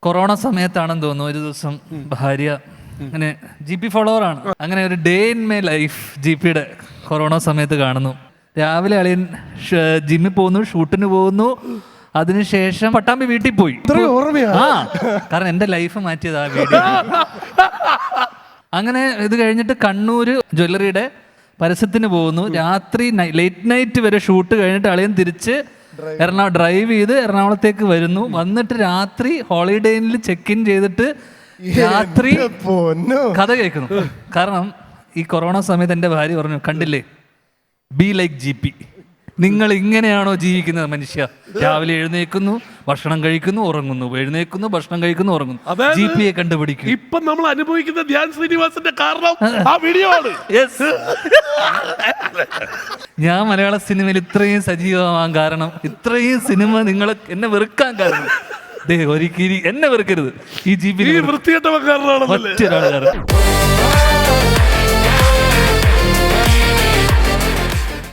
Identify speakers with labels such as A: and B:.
A: Corona സമയത്താണെന്ന് തോന്നുന്നു ഒരു ദിവസം ഭാര്യ അങ്ങനെ GP ഫോളോവറാണ്. അങ്ങനെ ഒരു ഡേ ഇൻ മൈ ലൈഫ് GPയുടെ കൊറോണ സമയത്ത് കാണുന്നു. രാവിലെ അളിയൻ ജിമ്മിൽ പോകുന്നു, ഷൂട്ടിന് പോകുന്നു. അതിനുശേഷം പട്ടാമ്പി വീട്ടിൽ പോയി. കാരണം എന്റെ ലൈഫ് മാറ്റിയത് ആ വീഡിയോ. അങ്ങനെ ഇത് കഴിഞ്ഞിട്ട് കണ്ണൂര് ജ്വല്ലറിയുടെ പരസ്യത്തിന് പോകുന്നു. രാത്രി ലേറ്റ് നൈറ്റ് വരെ ഷൂട്ട് കഴിഞ്ഞിട്ട് അളിയൻ തിരിച്ച് ഡ്രൈവ് ചെയ്ത് എറണാകുളത്തേക്ക് വരുന്നു. വന്നിട്ട് രാത്രി ഹോളിഡേ ഇന്നിൽ ചെക്ക് ഇൻ ചെയ്തിട്ട് രാത്രി കഥ കേൾക്കുന്നു. കാരണം ഈ കൊറോണ സമയത്ത് എൻ്റെ ഭാര്യ പറഞ്ഞു, കണ്ടില്ലേ, ബി ലൈക്ക് GP. നിങ്ങൾ ഇങ്ങനെയാണോ ജീവിക്കുന്നത് മനുഷ്യ? രാവിലെ എഴുന്നേക്കുന്നു, ഭക്ഷണം കഴിക്കുന്നു, ഉറങ്ങുന്നു, എഴുന്നേക്കുന്നു, ഭക്ഷണം കഴിക്കുന്നു, ഉറങ്ങുന്നു. GPയെ കണ്ടുപിടിക്കും.
B: ഇപ്പൊ നമ്മൾ അനുഭവിക്കുന്ന ധ്യാൻ ശ്രീനിവാസന്റെ കാരണം ആ വീഡിയോ ആണ്.
A: ഞാൻ മലയാള സിനിമയിൽ ഇത്രയും സജീവമാകാൻ കാരണം, ഇത്രയും സിനിമ നിങ്ങൾ എന്നെ വെറുക്കാൻ കാരണം, ഒരിക്കലും എന്നെ വെറുക്കരുത്, ഈ GP
B: വൃത്തികെട്ട കാരണം.